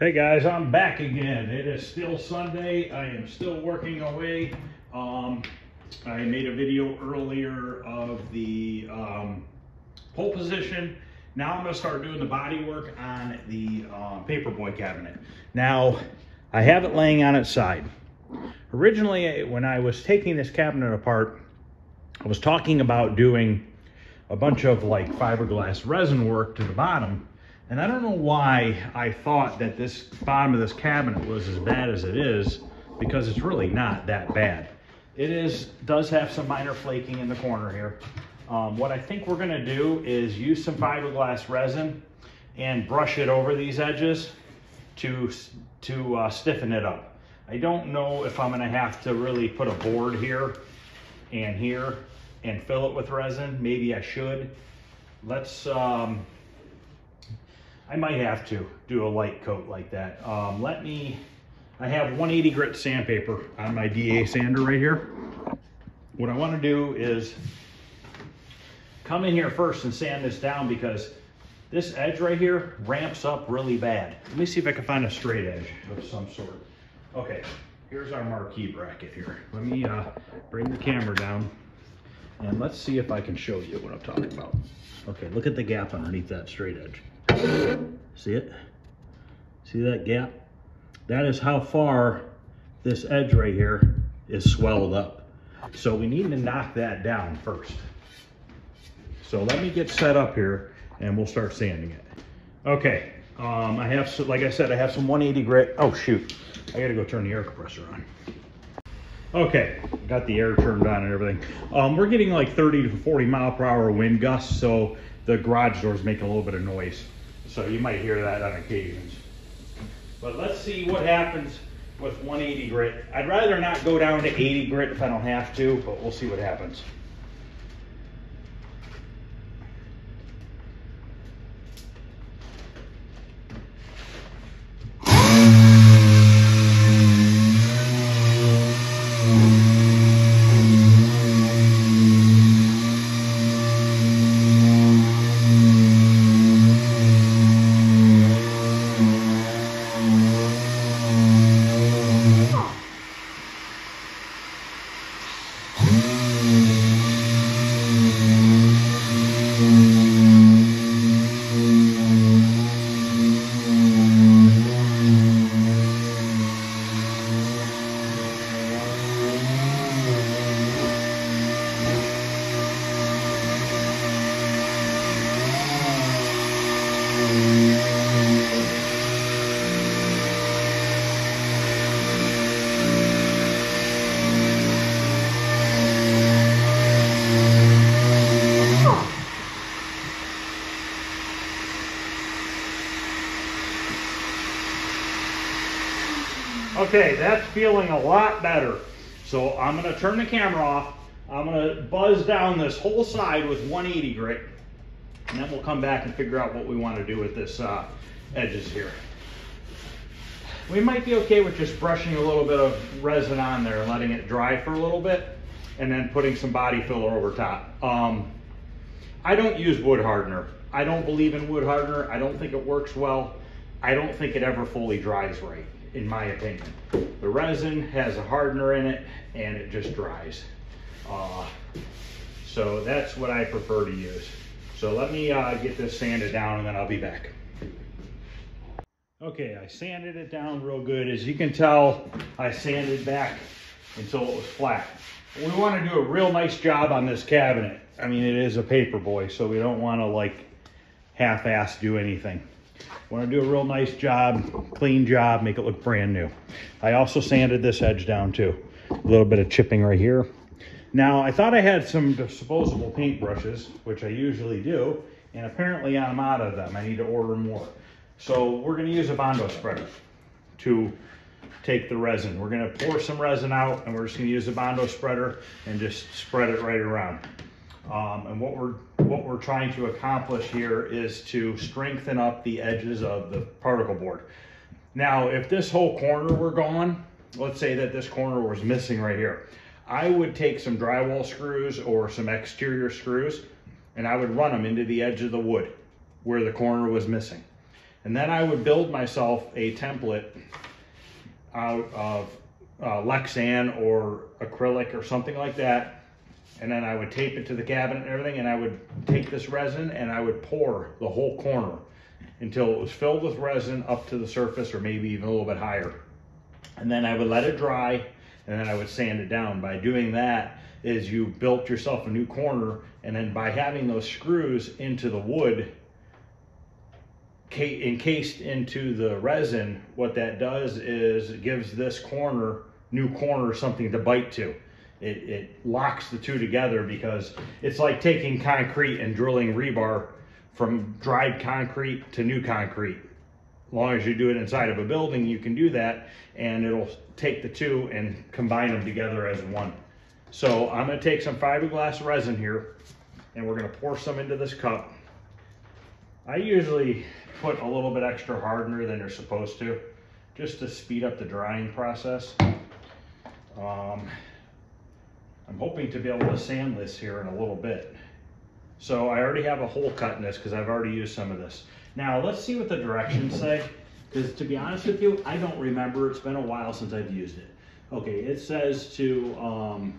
Hey guys, I'm back again. It is still Sunday. I am still working away. I made a video earlier of the pole position. Now I'm going to start doing the body work on the Paperboy cabinet. Now, I have it laying on its side. Originally, when I was taking this cabinet apart, I was talking about doing a bunch of like fiberglass resin work to the bottom. And I don't know why I thought that this bottom of this cabinet was as bad as it is, because it's really not that bad. It does have some minor flaking in the corner here. What I think we're gonna do is use some fiberglass resin and brush it over these edges to stiffen it up. I don't know if I'm gonna have to really put a board here and fill it with resin. Maybe I should. I might have to do a light coat like that. I have 180 grit sandpaper on my DA sander right here. What I want to do is come in here first and sand this down, because this edge right here ramps up really bad. Let me see if I can find a straight edge of some sort. Okay, here's our marquee bracket here. Let me bring the camera down and let's see if I can show you what I'm talking about. Okay, look at the gap underneath that straight edge. See it? See that gap? That is how far this edge right here is swelled up. So we need to knock that down first. So let me get set up here and we'll start sanding it. Okay, I have, like I said, I have some 180 grit. Oh shoot, I gotta go turn the air compressor on. Okay, got the air turned on and everything. We're getting like 30 to 40 mile per hour wind gusts, so the garage doors make a little bit of noise. So you might hear that on occasions. But let's see what happens with 180 grit. I'd rather not go down to 80 grit if I don't have to, but we'll see what happens. Okay, that's feeling a lot better. So I'm gonna turn the camera off. I'm gonna buzz down this whole side with 180 grit, and then we'll come back and figure out what we want to do with this edges here. We might be okay with just brushing a little bit of resin on there and letting it dry for a little bit, and then putting some body filler over top. I don't use wood hardener. I don't believe in wood hardener. I don't think it works well. I don't think it ever fully dries right, in my opinion. The resin has a hardener in it and it just dries. So that's what I prefer to use. So let me get this sanded down and then I'll be back. Okay, I sanded it down real good. As you can tell, I sanded back until it was flat. We want to do a real nice job on this cabinet. I mean, it is a Paperboy, so we don't want to like half-ass do anything. Want to do a real nice job, clean job, make it look brand new. I also sanded this edge down too. A little bit of chipping right here. Now, I thought I had some disposable paint brushes, which I usually do, and apparently I'm out of them. I need to order more. So we're going to use a Bondo spreader to take the resin. We're going to pour some resin out, and we're just going to use the Bondo spreader and just spread it right around. And what we're trying to accomplish here is to strengthen up the edges of the particle board. Now, if this whole corner were gone, let's say that this corner was missing right here, I would take some drywall screws or some exterior screws and I would run them into the edge of the wood where the corner was missing. And then I would build myself a template out of Lexan or acrylic or something like that. And then I would tape it to the cabinet and everything, and I would take this resin and I would pour the whole corner until it was filled with resin up to the surface, or maybe even a little bit higher. And then I would let it dry, and then I would sand it down. By doing that is you built yourself a new corner, and then by having those screws into the wood encased into the resin, what that does is it gives this new corner something to bite to. It locks the two together, because it's like taking concrete and drilling rebar from dried concrete to new concrete. As long as you do it inside of a building, you can do that, and it'll take the two and combine them together as one. So I'm going to take some fiberglass resin here, and we're going to pour some into this cup. I usually put a little bit extra hardener than you're supposed to, just to speed up the drying process. I'm hoping to be able to sand this here in a little bit. So I already have a hole cut in this because I've already used some of this. Now let's see what the directions say, because to be honest with you, I don't remember. It's been a while since I've used it. Okay, it says to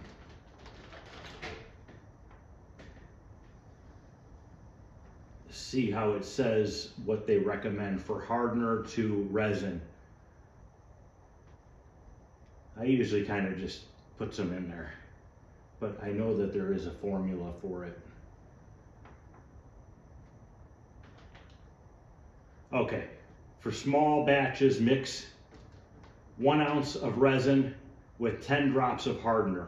see how it says what they recommend for hardener to resin. I usually kind of just put some in there, but I know that there is a formula for it. Okay, for small batches, mix 1 ounce of resin with 10 drops of hardener,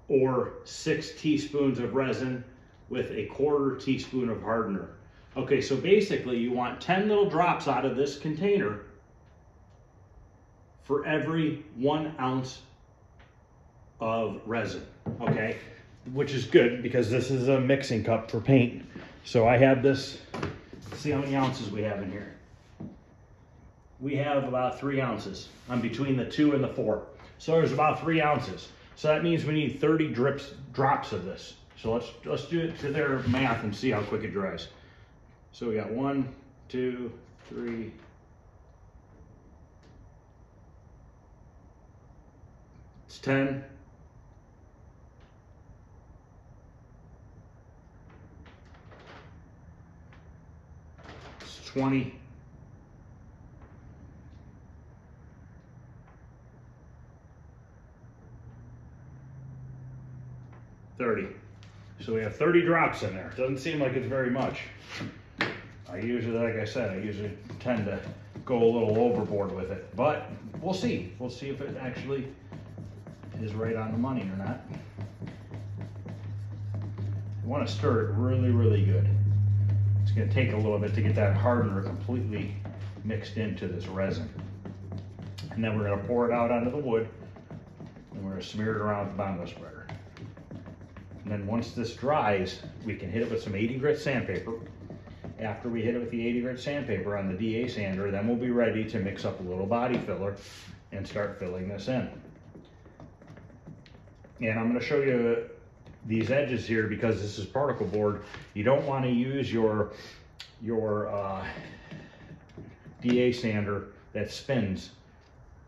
or 6 teaspoons of resin with a 1/4 teaspoon of hardener. Okay, so basically you want 10 little drops out of this container for every 1 ounce of resin, okay? Which is good, because this is a mixing cup for paint. So I have this. Let's see how many ounces we have in here. We have about 3 ounces. I'm between the 2 and the 4. So there's about 3 ounces. So that means we need 30 drops of this. So let's do it to their math and see how quick it dries. So we got 1, 2, 3. It's 10. It's 20. 30. So we have 30 drops in there. It doesn't seem like it's very much. I usually, like I said, I usually tend to go a little overboard with it, but we'll see. We'll see if it actually is right on the money or not. You want to stir it really, really good. It's going to take a little bit to get that hardener completely mixed into this resin. And then we're going to pour it out onto the wood, and we're going to smear it around with the Bondo spreader. And then once this dries, we can hit it with some 80 grit sandpaper. After we hit it with the 80 grit sandpaper on the DA sander, then we'll be ready to mix up a little body filler and start filling this in. And I'm going to show you these edges here, because this is particle board. You don't want to use your DA sander that spins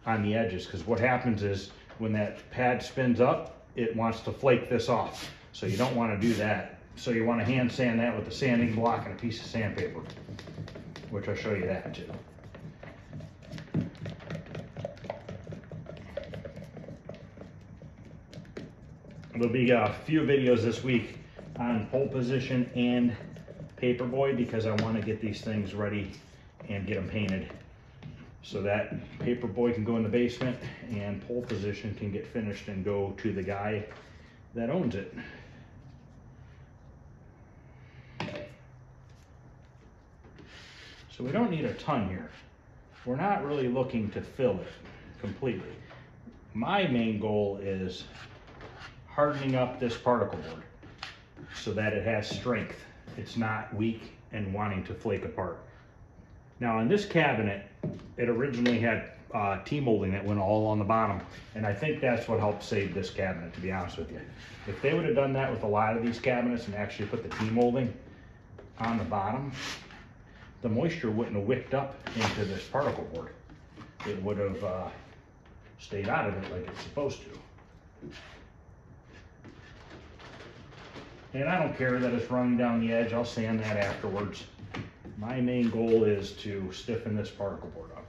on the edges, because what happens is when that pad spins up, it wants to flake this off. So you don't want to do that. So you want to hand sand that with a sanding block and a piece of sandpaper, which I'll show you that too. There'll be a few videos this week on pole position and Paperboy, because I want to get these things ready and get them painted, so that Paperboy can go in the basement and pole position can get finished and go to the guy that owns it. So we don't need a ton here. We're not really looking to fill it completely. My main goal is hardening up this particle board so that it has strength. It's not weak and wanting to flake apart. Now in this cabinet, it originally had T-molding that went all on the bottom, and I think that's what helped save this cabinet, to be honest with you. If they would have done that with a lot of these cabinets and actually put the T-molding on the bottom, the moisture wouldn't have wicked up into this particle board. It would have stayed out of it like it's supposed to. And I don't care that it's running down the edge, I'll sand that afterwards. My main goal is to stiffen this particle board up.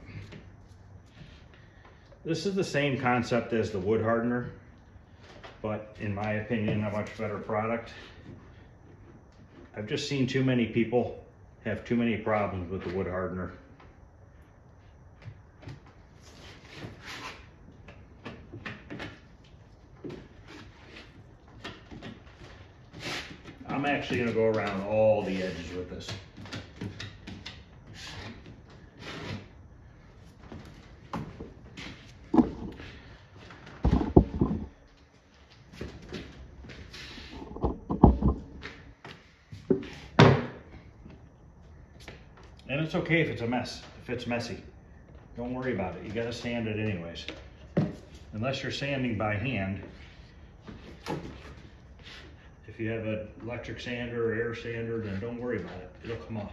This is the same concept as the wood hardener, but in my opinion, a much better product. I've just seen too many people have too many problems with the wood hardener. I'm actually going to go around all the edges with this. And it's okay if it's a mess, if it's messy. Don't worry about it. You got to sand it anyways. Unless you're sanding by hand. If you have an electric sander or air sander, then don't worry about it. It'll come off.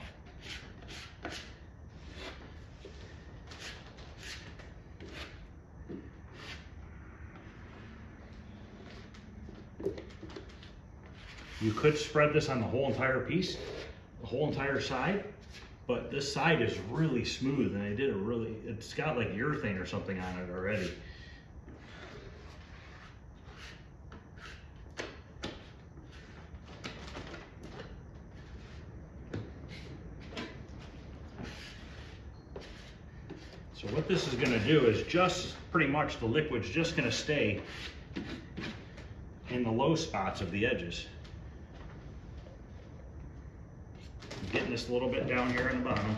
You could spread this on the whole entire piece, the whole entire side, but this side is really smooth and it's got like urethane or something on it already. So what this is going to do is just pretty much the liquid's just going to stay in the low spots of the edges. I'm getting this a little bit down here in the bottom.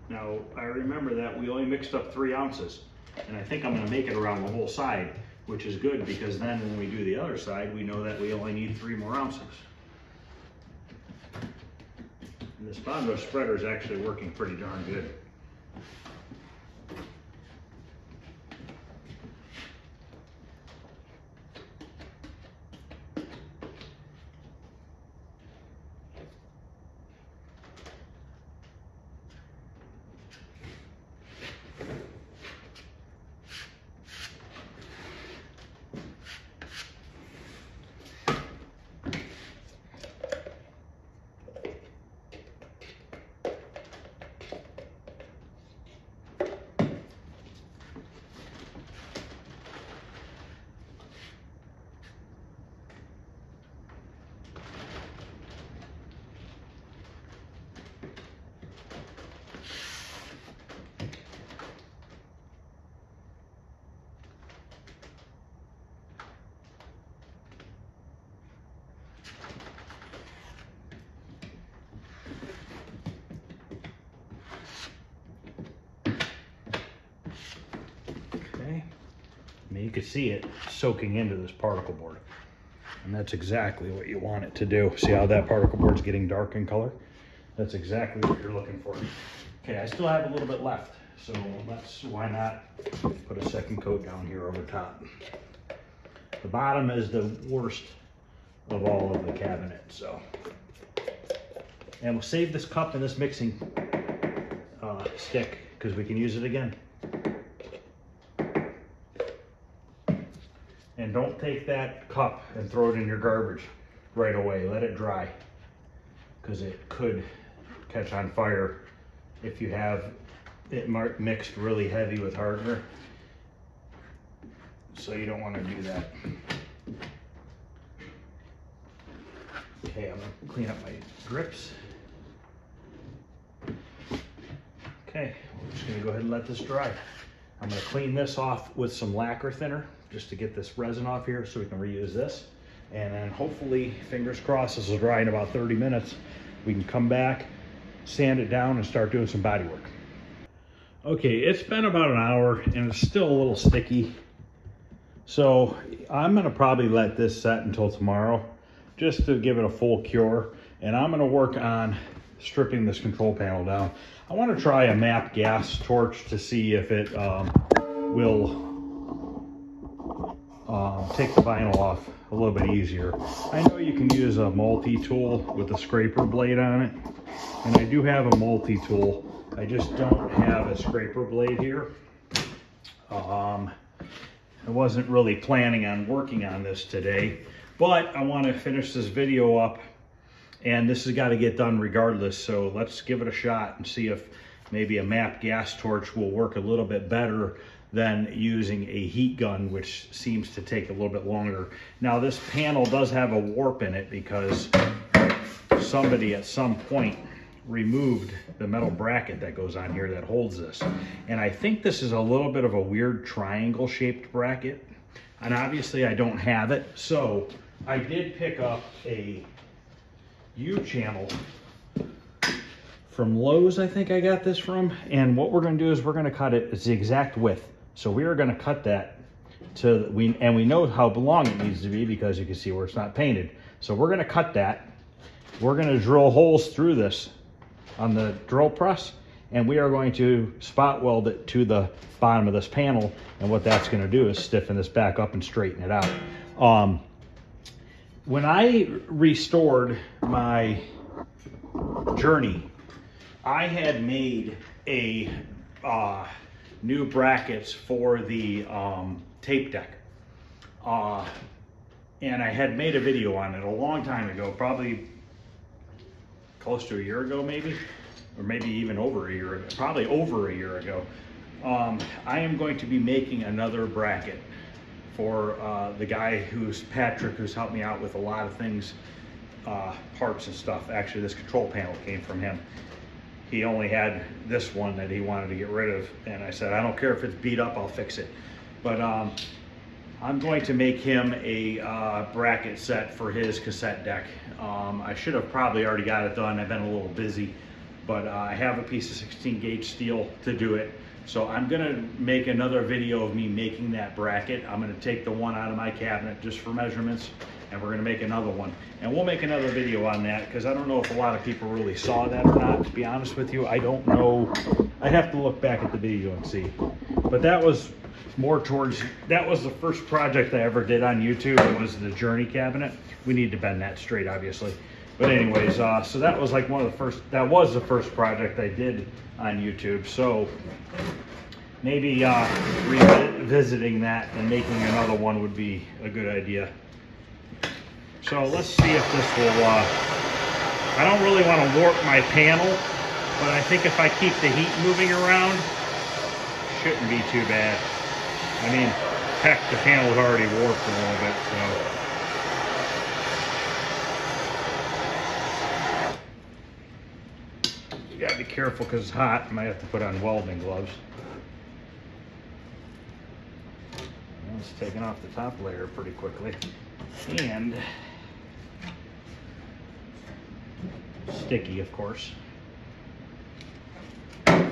Now, I remember that we only mixed up 3 ounces, and I think I'm going to make it around the whole side, which is good because then when we do the other side, we know that we only need 3 more ounces. And this Bondo spreader is actually working pretty darn good. I mean, you can see it soaking into this particle board, and that's exactly what you want it to do. See how that particle board's getting dark in color? That's exactly what you're looking for. Okay, I still have a little bit left, so why not put a second coat down here over top. The bottom is the worst of all of the cabinet, so. And we'll save this cup and this mixing stick because we can use it again. And don't take that cup and throw it in your garbage right away. Let it dry because it could catch on fire if you have it mixed really heavy with hardener. So you don't want to do that. Okay, I'm going to clean up my grips. Okay, we're just going to go ahead and let this dry. I'm going to clean this off with some lacquer thinner just to get this resin off here so we can reuse this. And then hopefully, fingers crossed, this will dry in about 30 minutes. We can come back, sand it down, and start doing some body work. Okay, it's been about an hour and it's still a little sticky, So I'm gonna probably let this set until tomorrow just to give it a full cure. And I'm gonna work on stripping this control panel down. I wanna try a MAP gas torch to see if it will take the vinyl off a little bit easier. I know you can use a multi-tool with a scraper blade on it. And I do have a multi-tool. I just don't have a scraper blade here. I wasn't really planning on working on this today, but I want to finish this video up, and this has got to get done regardless. So let's give it a shot and see if maybe a MAP gas torch will work a little bit better than using a heat gun, which seems to take a little bit longer. Now this panel does have a warp in it because somebody at some point removed the metal bracket that goes on here that holds this. And I think this is a little bit of a weird triangle shaped bracket. And obviously I don't have it. So I did pick up a U-channel from Lowe's, I think I got this from. And what we're gonna do is we're gonna cut it, it's the exact width. So we are gonna cut that to, we know how long it needs to be because you can see where it's not painted. So we're gonna cut that. We're gonna drill holes through this on the drill press, and we are going to spot weld it to the bottom of this panel. And what that's going to do is stiffen this back up and straighten it out. When I restored my Journey, I had made a new brackets for the tape deck, and I had made a video on it a long time ago, probably close to a year ago, maybe, or maybe even over a year ago, probably over a year ago. I am going to be making another bracket for the guy who's Patrick, who's helped me out with a lot of things, parts and stuff. Actually, this control panel came from him. He only had this one that he wanted to get rid of, and I said, I don't care if it's beat up, I'll fix it. But I'm going to make him a bracket set for his cassette deck. I should have probably already got it done. I've been a little busy, but I have a piece of 16 gauge steel to do it. So I'm gonna make another video of me making that bracket. I'm gonna take the one out of my cabinet just for measurements, and we're gonna make another one. And we'll make another video on that, because I don't know if a lot of people really saw that or not, to be honest with you. I don't know. I'd have to look back at the video and see. But that was more towards, that was the first project I ever did on YouTube. It was the Journey cabinet. We need to bend that straight, obviously. But anyways, so that was like one of the first, that was the first project I did on YouTube. So maybe revisiting that and making another one would be a good idea. So let's see if this will, I don't really want to warp my panel, but I think if I keep the heat moving around, shouldn't be too bad. I mean, heck, the panel is already warped a little bit, so. You gotta be careful because it's hot. You might have to put on welding gloves. Well, it's taking off the top layer pretty quickly. And sticky, of course. Not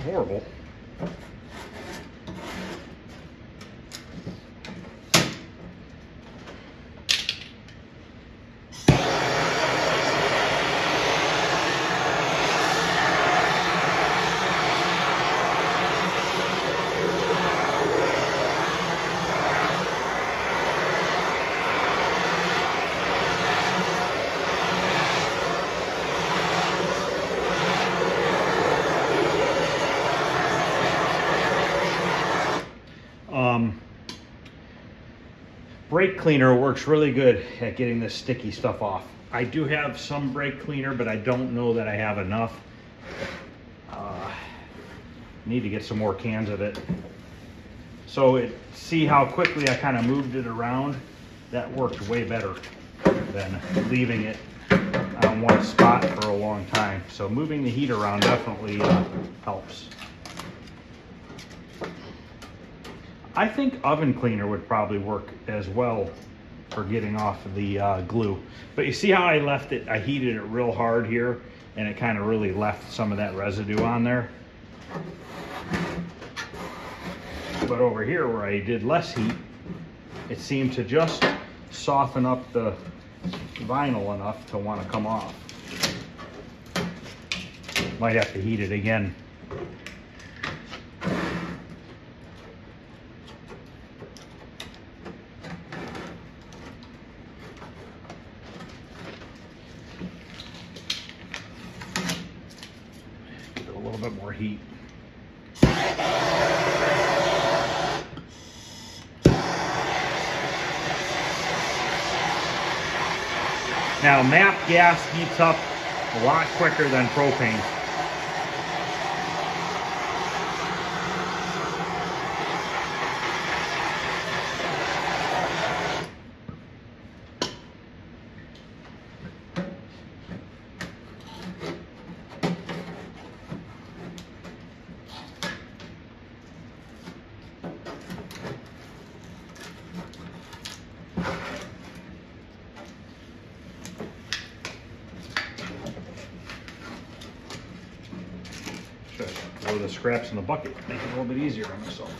horrible. Brake cleaner works really good at getting this sticky stuff off. I do have some brake cleaner, but I don't know that I have enough. Need to get some more cans of it. So see how quickly I kind of moved it around? That worked way better than leaving it on one spot for a long time. So moving the heat around definitely helps. I think oven cleaner would probably work as well for getting off of the glue. But you see how I left it, I heated it real hard here, and it kind of really left some of that residue on there. But over here where I did less heat, it seemed to just soften up the vinyl enough to want to come off. Might have to heat it again. Give it a little bit more heat. Now, MAP gas heats up a lot quicker than propane. Throw the scraps in the bucket, make it a little bit easier on myself.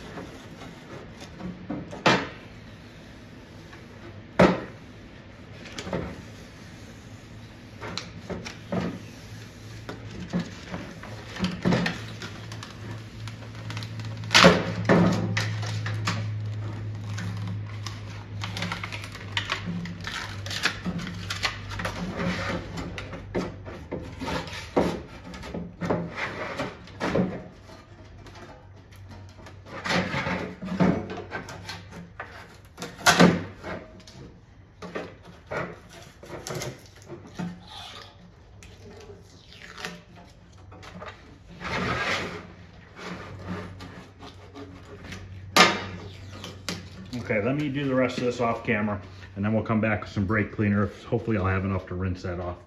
Okay, let me do the rest of this off camera, and then we'll come back with some brake cleaner. Hopefully I'll have enough to rinse that off.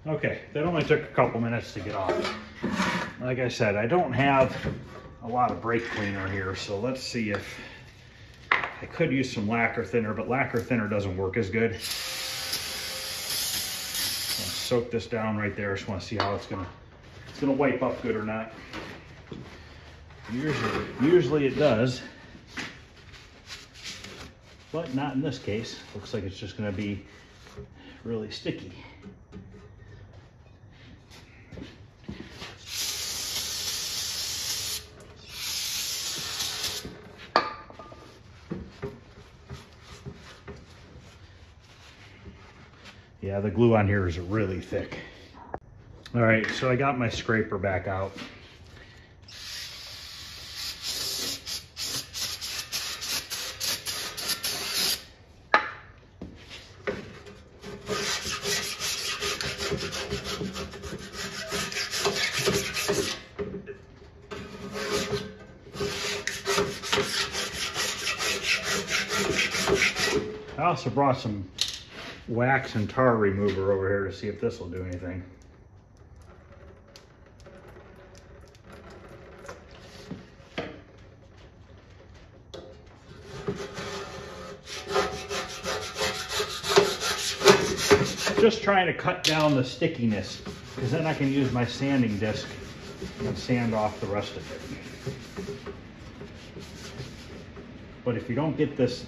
Okay, that only took a couple minutes to get off. Like I said, I don't have a lot of brake cleaner here, so let's see if I could use some lacquer thinner, but lacquer thinner doesn't work as good. I'll soak this down right there. I just want to see how it's gonna wipe up good or not. Usually it does. But not in this case. Looks like it's just going to be really sticky. Yeah, the glue on here is really thick. All right, so I got my scraper back out. I also brought some wax and tar remover over here to see if this will do anything. Just trying to cut down the stickiness, because then I can use my sanding disc and sand off the rest of it. But if you don't get this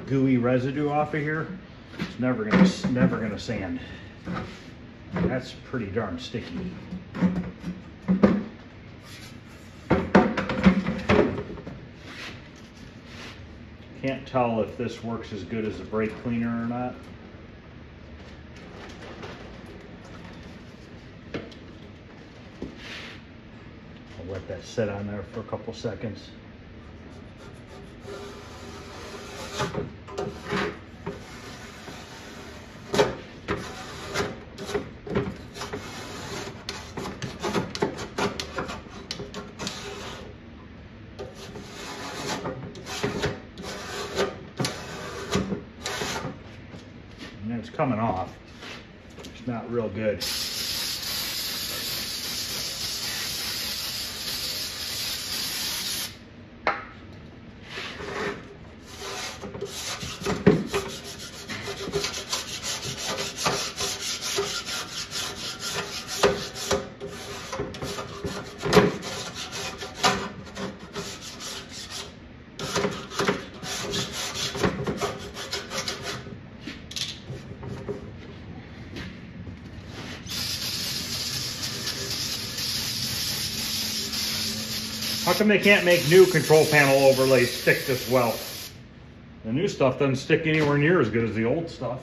gooey residue off of here, it's never gonna sand. That's pretty darn sticky. Can't tell if this works as good as a brake cleaner or not. I'll let that sit on there for a couple seconds. And it's coming off. It's not real good. How come they can't make new control panel overlays stick this well? The new stuff doesn't stick anywhere near as good as the old stuff.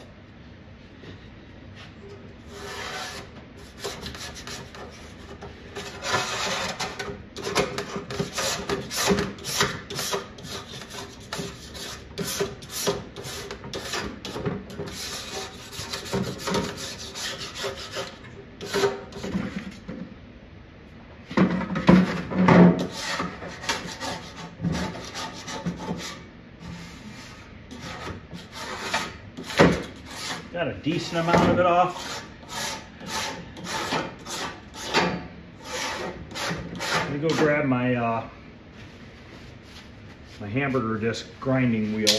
Got a decent amount of it off. Let me go grab my my hamburger disc grinding wheel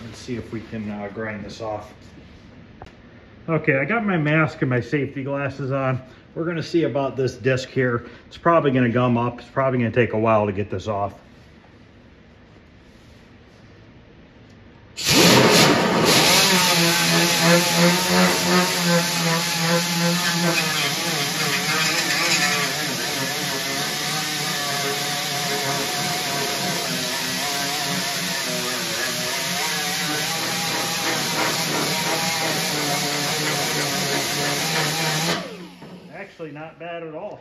and see if we can grind this off. Okay, I got my mask and my safety glasses on. We're gonna see about this disc here. It's probably gonna gum up. It's probably gonna take a while to get this off. Actually, not bad at all.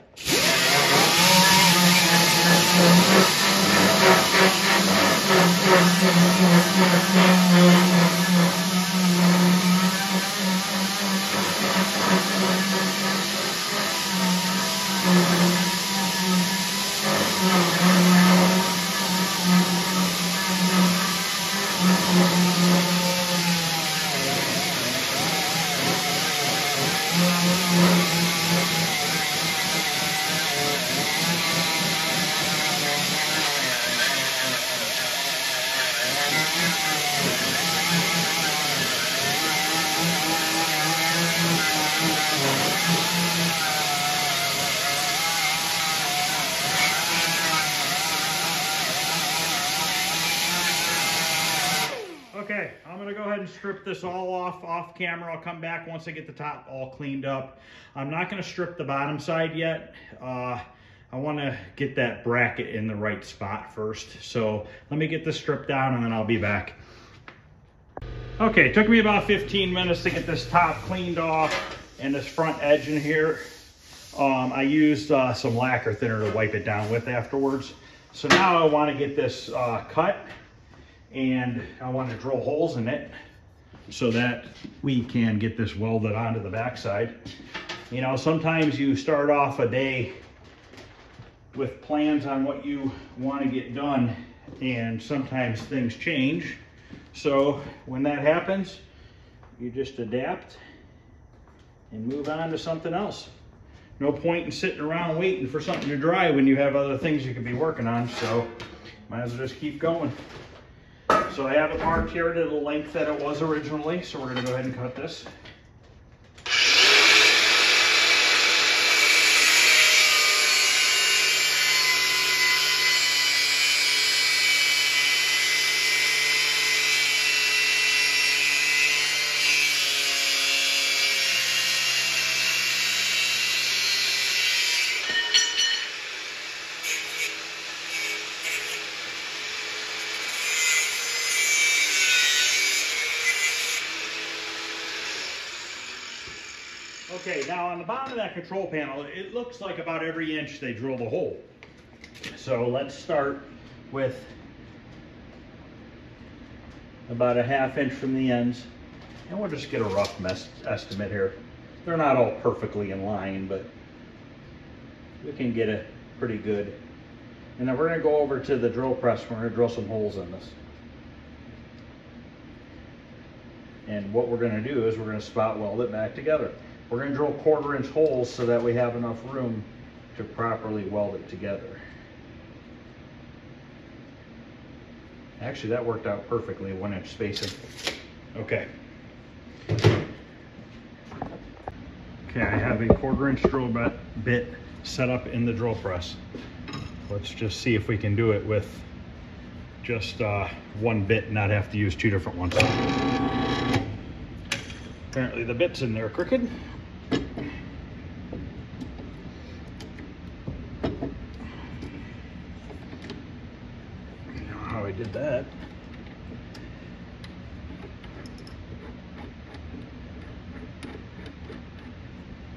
Okay, I'm gonna go ahead and strip this all off camera. I'll come back once I get the top all cleaned up. I'm not gonna strip the bottom side yet. I wanna get that bracket in the right spot first. So let me get this stripped down and then I'll be back. Okay, it took me about 15 minutes to get this top cleaned off and this front edge in here. I used some lacquer thinner to wipe it down with afterwards. So now I wanna get this cut. And I want to drill holes in it so that we can get this welded onto the backside. You know, sometimes you start off a day with plans on what you want to get done, and sometimes things change. So when that happens, you just adapt and move on to something else. No point in sitting around waiting for something to dry when you have other things you could be working on. So might as well just keep going. So I have it marked here to the length that it was originally, so we're going to go ahead and cut this. Okay, now on the bottom of that control panel, it looks like about every inch they drilled a hole. So let's start with about a ½ inch from the ends, and we'll just get a rough estimate here. They're not all perfectly in line, but we can get it pretty good. And then we're gonna go over to the drill press. We're gonna drill some holes in this. And what we're gonna do is we're gonna spot weld it back together. We're going to drill 1/4 inch holes so that we have enough room to properly weld it together. Actually, that worked out perfectly, 1 inch spacing. Okay. Okay, I have a 1/4 inch drill bit set up in the drill press. Let's just see if we can do it with just one bit and not have to use 2 different ones. Apparently the bit's in there crooked. did that.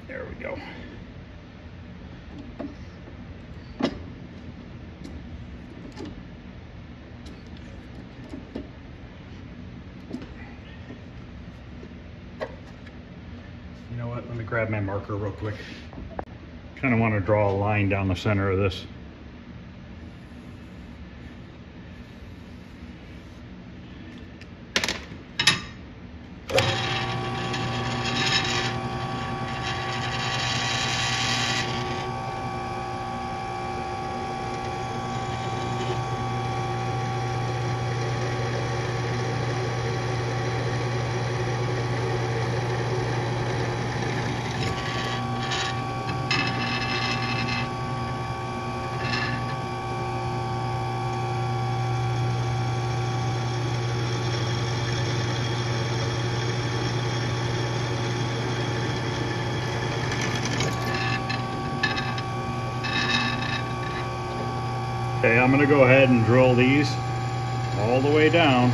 There we go. You know what? Let me grab my marker real quick. Kind of want to draw a line down the center of this. Okay, I'm gonna go ahead and drill these all the way down.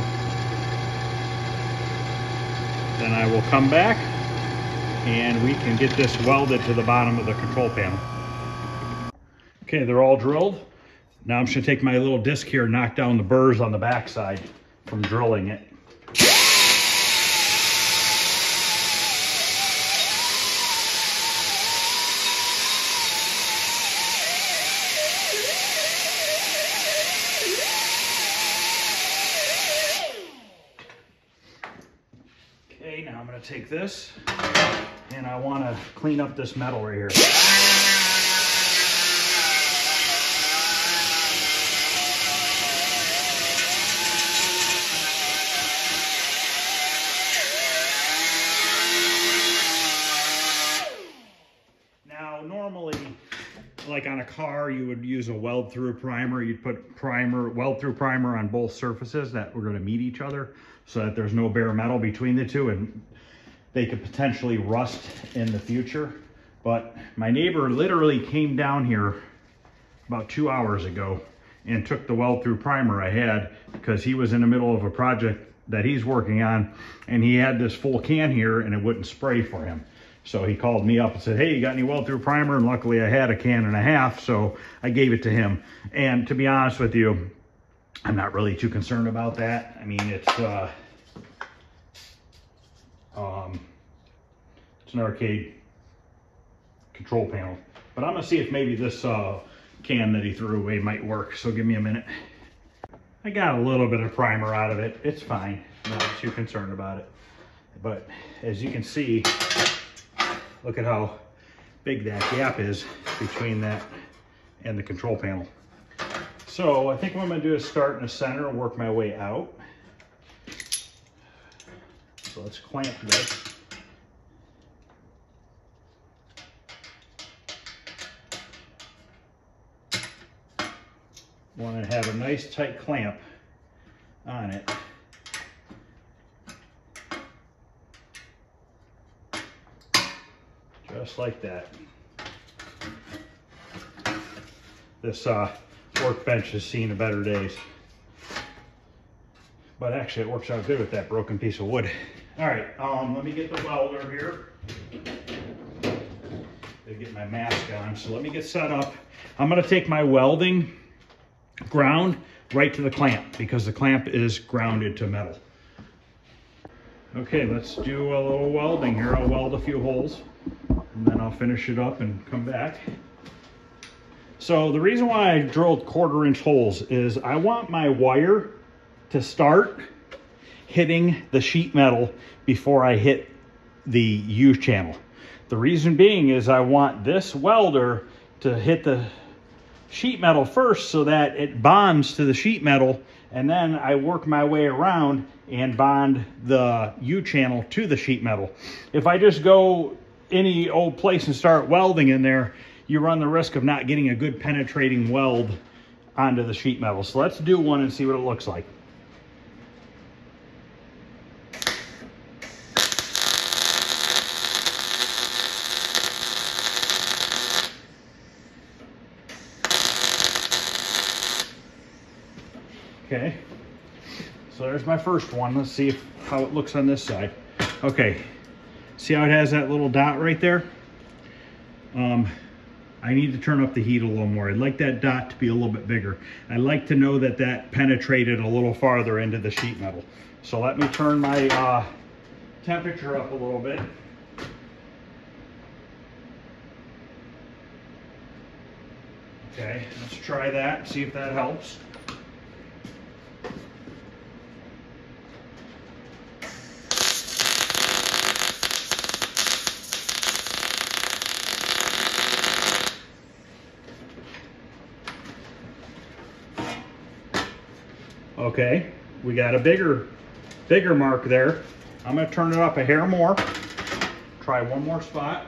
Then I will come back and we can get this welded to the bottom of the control panel. Okay, they're all drilled. Now I'm just gonna take my little disc here and knock down the burrs on the backside from drilling it. Okay, now I'm going to take this and I want to clean up this metal right here. Now, normally, like on a car, you would use a weld-through primer. You'd put weld-through primer on both surfaces that were going to meet each other so that there's no bare metal between the two and they could potentially rust in the future. But my neighbor literally came down here about 2 hours ago and took the weld-through primer I had because he was in the middle of a project that he's working on and he had this full can here and it wouldn't spray for him. So he called me up and said, hey, you got any weld-through primer? And luckily I had a can and a half, so I gave it to him. And to be honest with you, I'm not really too concerned about that. I mean, it's an arcade control panel. But I'm gonna see if maybe this can that he threw away might work, so give me a minute. I got a little bit of primer out of it. It's fine, I'm not too concerned about it. But as you can see, look at how big that gap is between that and the control panel. So I think what I'm gonna do is start in the center and work my way out. So let's clamp this. Want to have a nice tight clamp on it. Just like that. This workbench has seen better days. But actually it works out good with that broken piece of wood. All right, let me get the welder here. To get my mask on, so let me get set up. I'm gonna take my welding ground right to the clamp because the clamp is grounded to metal. Okay, let's do a little welding here. I'll weld a few holes and then I'll finish it up and come back. So the reason why I drilled 1/4 inch holes is I want my wire to start hitting the sheet metal before I hit the U channel. The reason being is I want this welder to hit the sheet metal first so that it bonds to the sheet metal, and then I work my way around and bond the U channel to the sheet metal. If I just go any old place and start welding in there, you run the risk of not getting a good penetrating weld onto the sheet metal. So let's do one and see what it looks like. Okay, So there's my first one. Let's see how it looks on this side. Okay, see how it has that little dot right there? I need to turn up the heat a little more. I'd like that dot to be a little bit bigger. I'd like to know that that penetrated a little farther into the sheet metal. So let me turn my temperature up a little bit. Okay, let's try that, see if that helps. Okay, we got a bigger mark there. I'm going to turn it up a hair more. Try one more spot.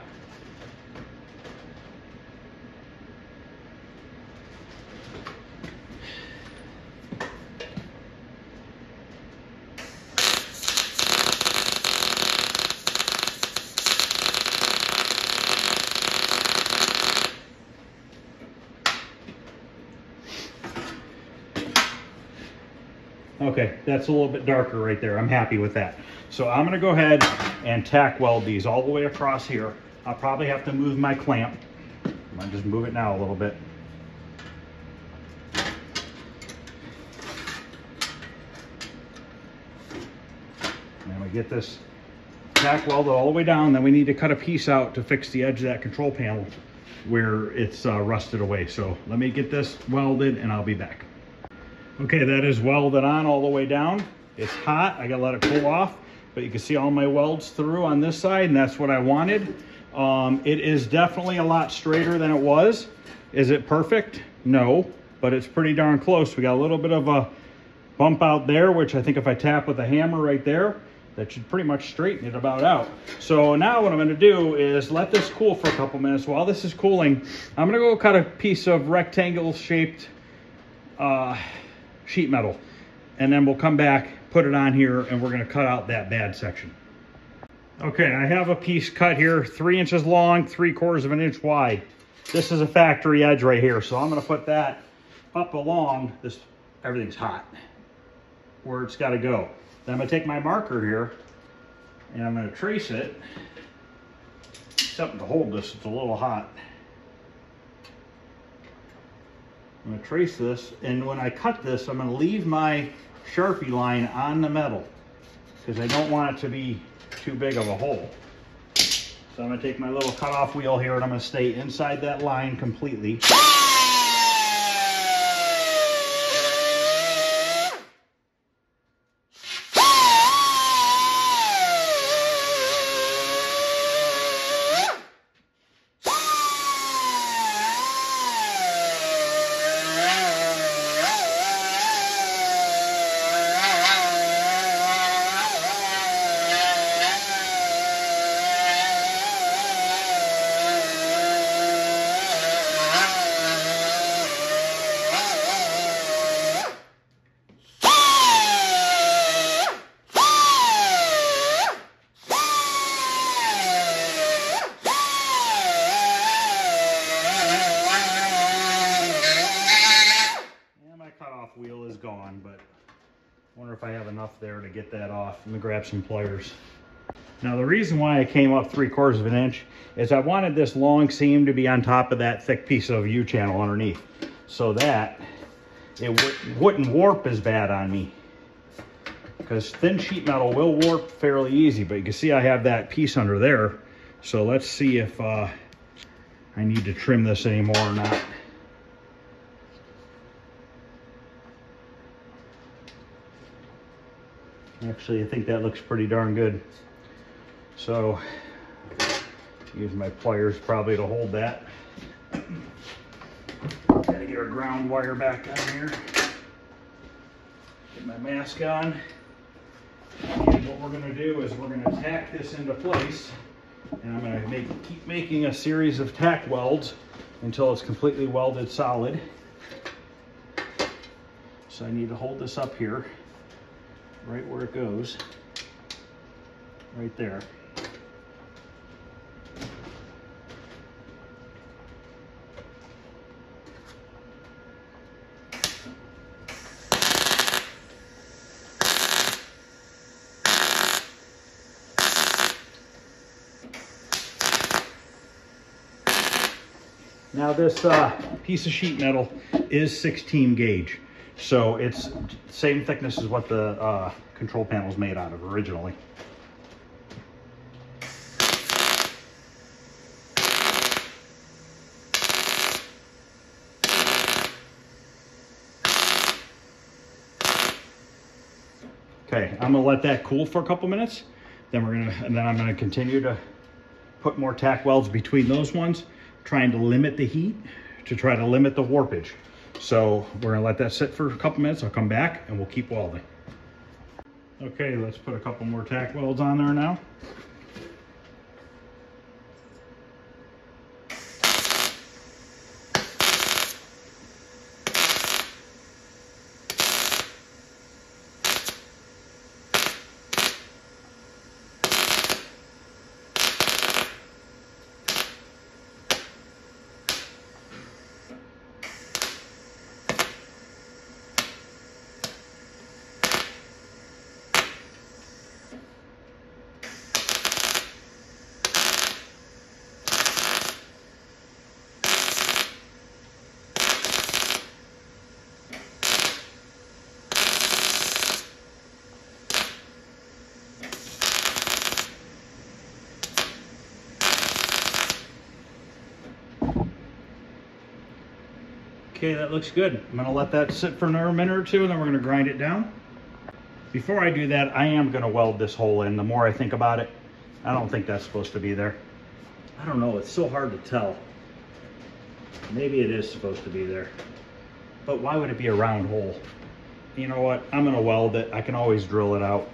Okay, that's a little bit darker right there. I'm happy with that. So I'm gonna go ahead and tack weld these all the way across here. I'll probably have to move my clamp. I might just move it now a little bit. And we get this tack welded all the way down. Then we need to cut a piece out to fix the edge of that control panel where it's rusted away. So let me get this welded and I'll be back. Okay, that is welded on all the way down. It's hot, I gotta let it cool off, but you can see all my welds through on this side, and that's what I wanted. It is definitely a lot straighter than it was. Is it perfect? No, but it's pretty darn close. We got a little bit of a bump out there, which I think if I tap with a hammer right there, that should pretty much straighten it about out. So now what I'm gonna do is let this cool for a couple minutes. While this is cooling, I'm gonna go cut a piece of rectangle shaped sheet metal, and then we'll come back, put it on here, and we're going to cut out that bad section. Okay, I have a piece cut here, 3 inches long, 3/4 of an inch wide. This is a factory edge right here, so I'm going to put that up along this. Everything's hot where it's got to go. Then I'm going to take my marker here and I'm going to trace it. Something to hold this, it's a little hot. I'm going to trace this, and when I cut this, I'm going to leave my Sharpie line on the metal because I don't want it to be too big of a hole. So I'm going to take my little cutoff wheel here and I'm going to stay inside that line completely. Wheel is gone, but I wonder if I have enough there to get that off. Let me grab some pliers. Now the reason why I came up 3/4 of an inch is I wanted this long seam to be on top of that thick piece of U-channel underneath so that it wouldn't warp as bad on me, because thin sheet metal will warp fairly easy, but you can see I have that piece under there. So let's see if I need to trim this anymore or not. Actually, I think that looks pretty darn good. So, use my pliers probably to hold that. Gotta get our ground wire back on here. Get my mask on. And what we're gonna do is we're gonna tack this into place. And I'm gonna keep making a series of tack welds until it's completely welded solid. So I need to hold this up here, right where it goes, right there. Now this piece of sheet metal is 16 gauge. So it's the same thickness as what the control panel is made out of originally. Okay, I'm gonna let that cool for a couple minutes. Then I'm gonna continue to put more tack welds between those ones, trying to limit the heat to try to limit the warpage. So we're gonna let that sit for a couple minutes. I'll come back and we'll keep welding. Okay, let's put a couple more tack welds on there now. Okay, that looks good. I'm gonna let that sit for another minute or two and then we're gonna grind it down. Before I do that, I am gonna weld this hole in. The more I think about it, I don't think that's supposed to be there. I don't know, it's so hard to tell. Maybe it is supposed to be there. But why would it be a round hole? You know what, I'm gonna weld it. I can always drill it out.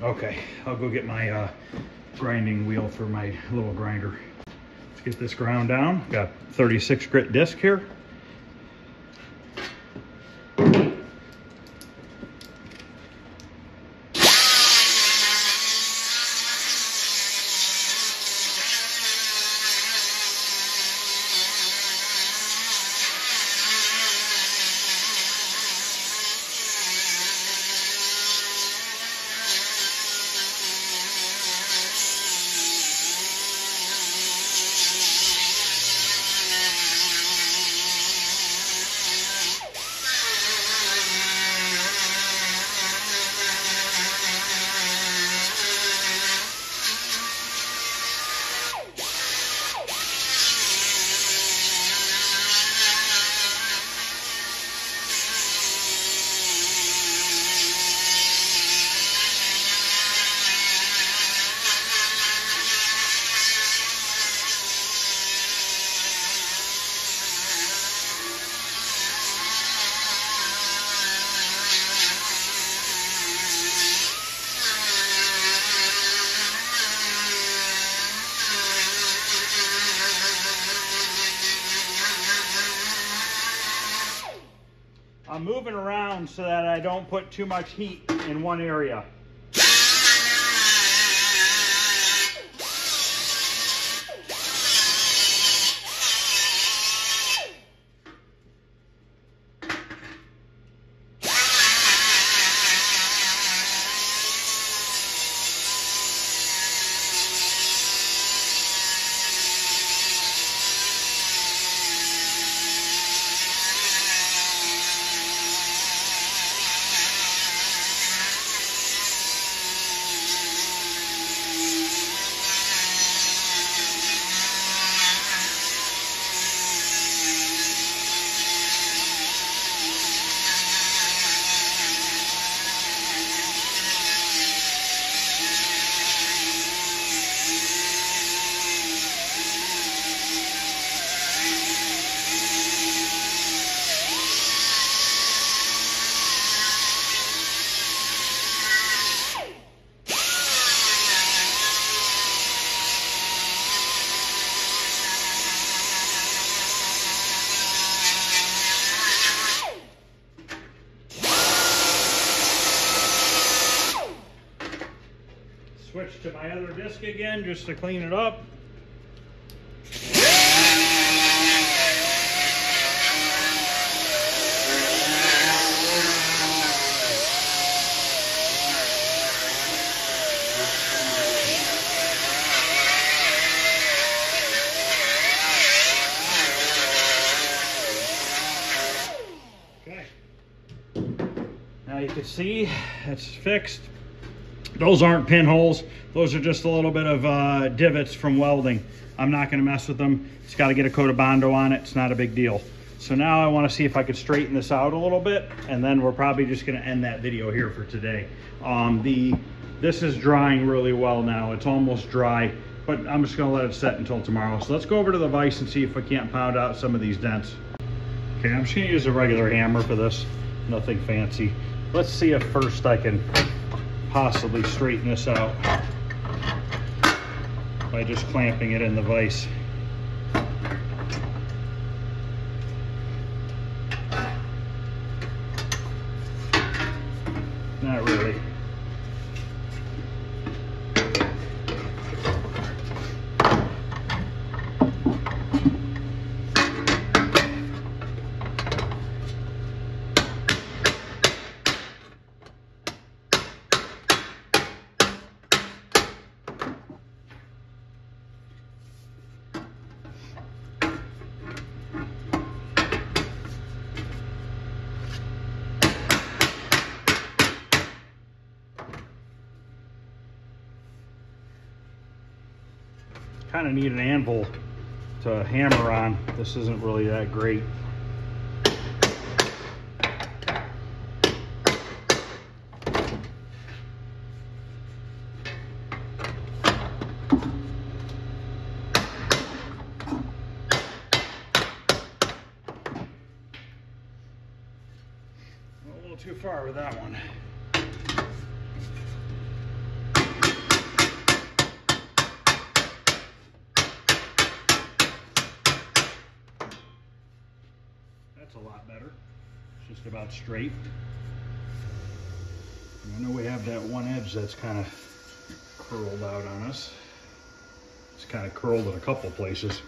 Okay, I'll go get my grinding wheel for my little grinder. Let's get this ground down. Got 36 grit disc here. I'm moving around so that I don't put too much heat in one area. to my other disc again just to clean it up. Okay. Now you can see it's fixed. Those aren't pinholes. Those are just a little bit of divots from welding. I'm not going to mess with them. It's got to get a coat of Bondo on it. It's not a big deal. So now I want to see if I could straighten this out a little bit, and then we're probably just going to end that video here for today. This is drying really well now. It's almost dry, but I'm just going to let it set until tomorrow. So let's go over to the vise and see if I can't pound out some of these dents. Okay, I'm just going to use a regular hammer for this. Nothing fancy. Let's see if first I can possibly straighten this out by just clamping it in the vise. Not really. Kind of need an anvil to hammer on. This isn't really that great. A little too far with that one. That's a lot better. It's just about straight. And I know we have that one edge that's kind of curled out on us. It's kind of curled in a couple places.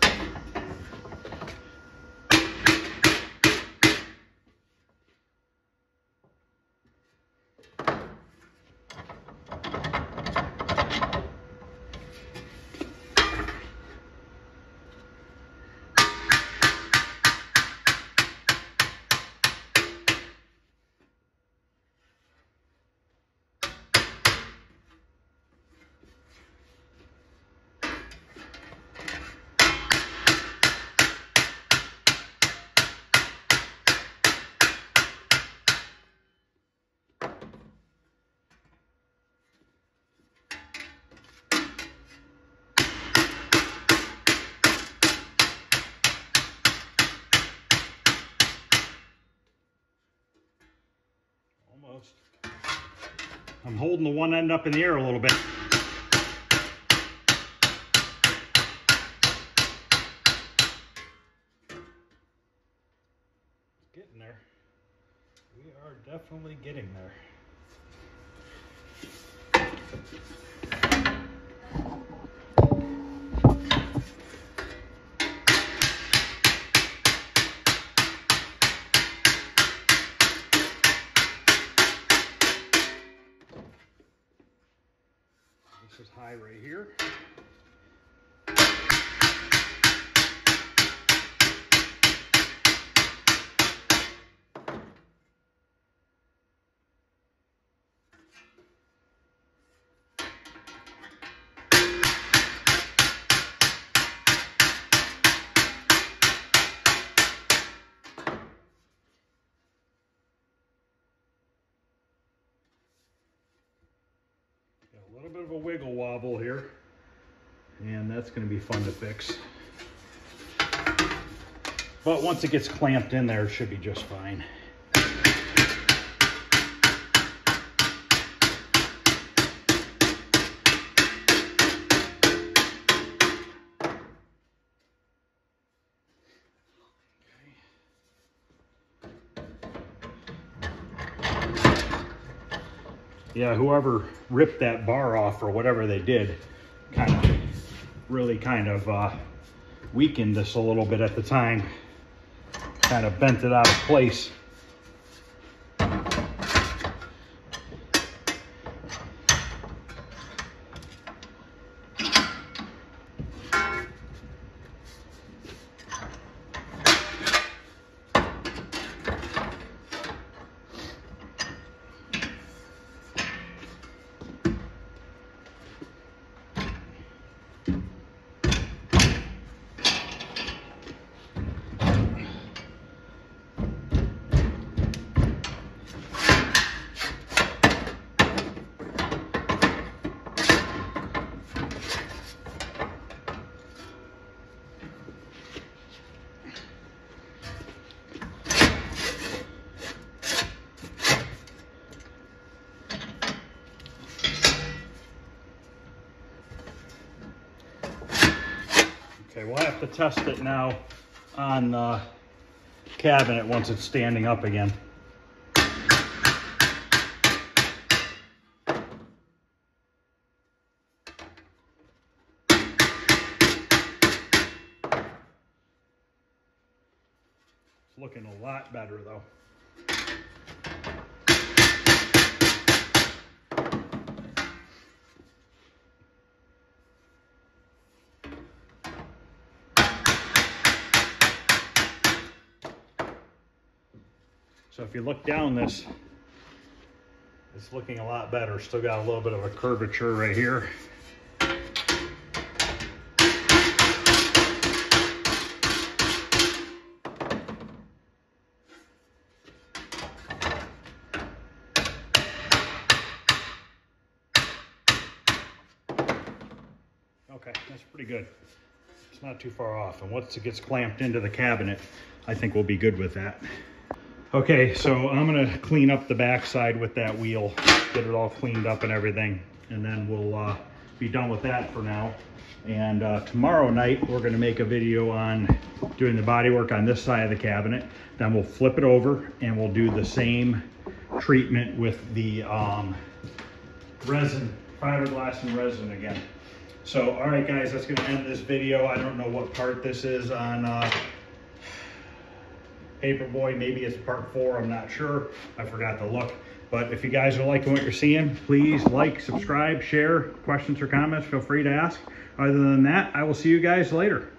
Almost. I'm holding the one end up in the air a little bit. Getting there. We are definitely getting there. This is high right here. A little bit of a wiggle wobble here, and that's going to be fun to fix. But once it gets clamped in there, it should be just fine. yeah, whoever ripped that bar off or whatever they did really kind of weakened this a little bit at the time. Kind of bent it out of place. Okay, we'll have to test it now on the cabinet once it's standing up again. It's looking a lot better though. So if you look down this, it's looking a lot better. Still got a little bit of a curvature right here. Okay, that's pretty good. It's not too far off. And once it gets clamped into the cabinet, I think we'll be good with that. Okay, so I'm gonna clean up the backside with that wheel, get it all cleaned up and everything, and then we'll be done with that for now. And tomorrow night, we're gonna make a video on doing the body work on this side of the cabinet. Then we'll flip it over and we'll do the same treatment with the resin, fiberglass and resin again. So, all right guys, that's gonna end this video. I don't know what part this is on Paperboy. Maybe it's part 4, I'm not sure. I forgot to look. But if you guys are liking what you're seeing, please like, subscribe, share. Questions or comments, feel free to ask. Other than that, I will see you guys later.